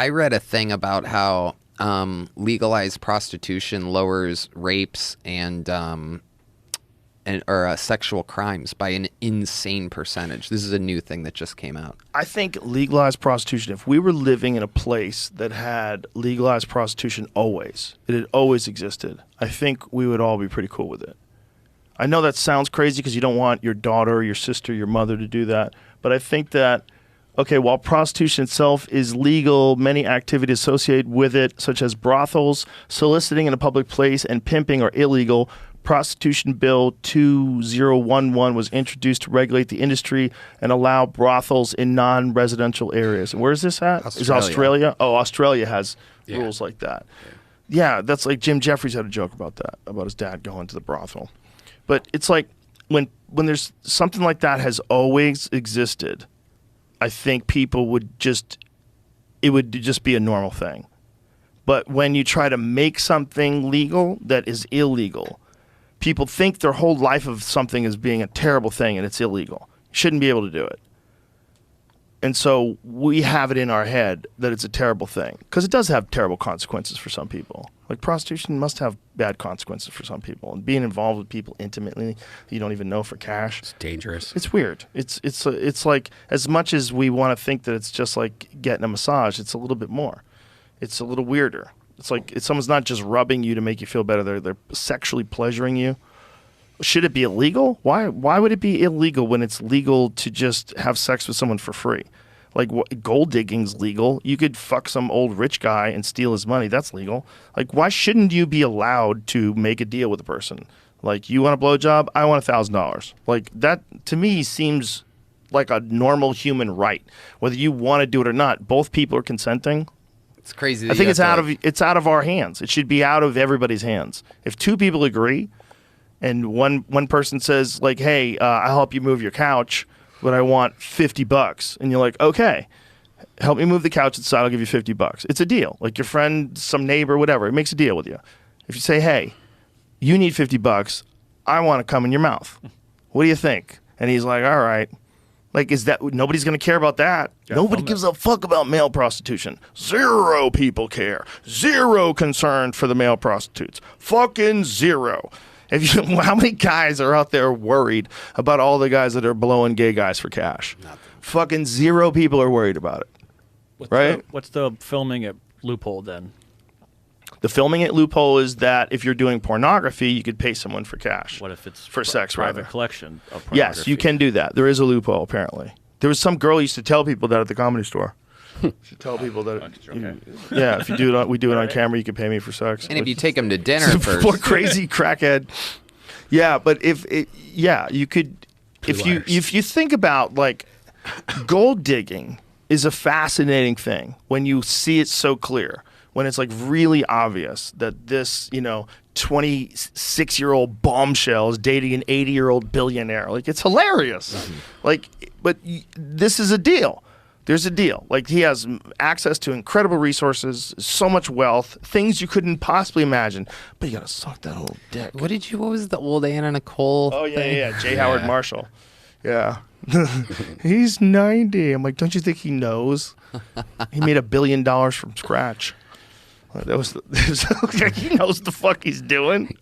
I read a thing about how legalized prostitution lowers rapes and sexual crimes by an insane percentage. This is a new thing that just came out. I think legalized prostitution, if we were living in a place that had legalized prostitution always, it had always existed, I think we would all be pretty cool with it. I know that sounds crazy because you don't want your daughter, your sister, your mother to do that, but I think that, okay, while prostitution itself is legal, many activities associated with it, such as brothels, soliciting in a public place, and pimping are illegal. Prostitution Bill 2011 was introduced to regulate the industry and allow brothels in non-residential areas. And where is this at? Australia. Is Australia? Oh, Australia has rules like that. Yeah, that's like Jim Jeffries had a joke about that, about his dad going to the brothel. But it's like when there's something like that has always existed, I think people would it would just be a normal thing. But when you try to make something legal that is illegal, people think their whole life of something as being a terrible thing and it's illegal. You shouldn't be able to do it. And so we have it in our head that it's a terrible thing because it does have terrible consequences for some people. Like prostitution must have bad consequences for some people, and being involved with people intimately you don't even know for cash. It's dangerous. It's weird. It's like as much as we want to think that it's just like getting a massage, it's a little bit more. It's a little weirder. It's like someone's not just rubbing you to make you feel better. They're sexually pleasuring you. Should it be illegal? Why would it be illegal when it's legal to just have sex with someone for free? Like gold digging's legal. You could fuck some old rich guy and steal his money. That's legal. Like why shouldn't you be allowed to make a deal with a person? Like you want a blowjob? I want $1,000. Like that to me seems like a normal human right. Whether you want to do it or not, both people are consenting. It's crazy. I think it's out of our hands. It should be out of everybody's hands. If two people agree, and one person says like, "Hey, I'll help you move your couch, but I want $50," and you're like, "Okay, help me move the couch inside. I'll give you $50." It's a deal. Like your friend, some neighbor, whatever, it makes a deal with you. If you say, "Hey, you need $50, I want to come in your mouth. What do you think?" And he's like, "All right." Like, is that nobody's going to care about that? Yeah, nobody gives a fuck about male prostitution. Zero people care. Zero concern for the male prostitutes. Fucking zero. How many guys are out there worried about all the guys that are blowing gay guys for cash? Nothing. Fucking zero people are worried about it. What's the filming at loophole then? The filming at loophole is that if you're doing pornography, you could pay someone for cash. What if it's for sex, private collection of pornography? Yes, you can do that. There is a loophole, apparently. There was some girl who used to tell people that at the Comedy Store. She tell people that, if you do it, we do it on camera. You can pay me for sex. And if you take them to dinner first, poor crazy crackhead. Yeah, but you could. If you think about like gold digging is a fascinating thing when you see it so clear. When it's like really obvious that this 26-year-old bombshell is dating an 80-year-old billionaire. Like it's hilarious. Mm-hmm. Like, but this is a deal. There's a deal. Like he has access to incredible resources, so much wealth, things you couldn't possibly imagine. But you gotta suck that little dick. What was the old Anna Nicole? Oh yeah, J. Howard Marshall. Yeah. He's 90. I'm like, don't you think he knows? He made $1 billion from scratch. He knows the fuck he's doing.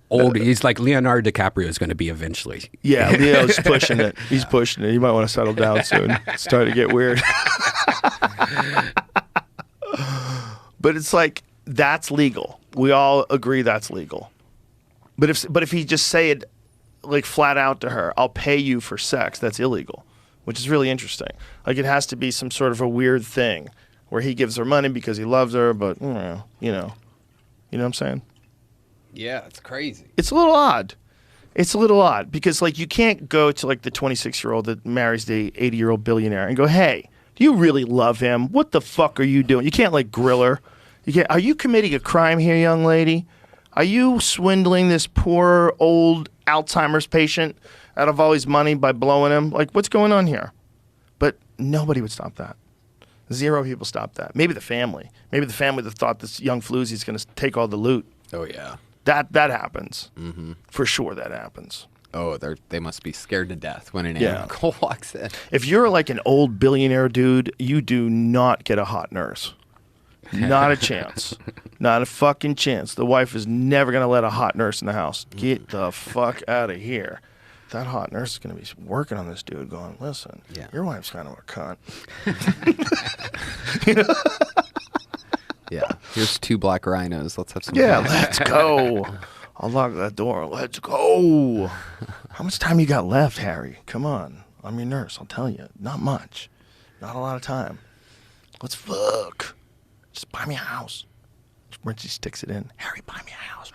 He's like Leonardo DiCaprio is going to be eventually. Yeah, Leo's pushing it. He's pushing it. You might want to settle down soon. It's starting to get weird. But it's like, that's legal. We all agree that's legal. But if he just say it like flat out to her, I'll pay you for sex, that's illegal, which is really interesting. Like it has to be some sort of a weird thing where he gives her money because he loves her, but you know what I'm saying? Yeah, it's crazy. It's a little odd. It's a little odd because like you can't go to like the 26-year-old that marries the 80-year-old billionaire and go, "Hey, do you really love him? What the fuck are you doing?" You can't like grill her. Are you committing a crime here, young lady? Are you swindling this poor old Alzheimer's patient out of all his money by blowing him? Like, what's going on here? But nobody would stop that. Zero people stop that. Maybe the family. Maybe the family that thought this young floozy is going to take all the loot. Oh, yeah. That happens. Mm-hmm. For sure that happens. Oh, they must be scared to death when an Yeah. animal walks in. If you're like an old billionaire dude, you do not get a hot nurse. Not a chance. Not a fucking chance. The wife is never going to let a hot nurse in the house. Get the fuck out of here. That hot nurse is going to be working on this dude going, listen, Yeah. your wife's kind of a cunt. Yeah. Here's 2 black rhinos. Let's have some Yeah, fun. let's go. I'll lock that door. Let's go. How much time you got left, Harry? Come on. I'm your nurse. I'll tell you. Not much. Not a lot of time. Let's fuck. Just buy me a house. Richie sticks it in. Harry, buy me a house.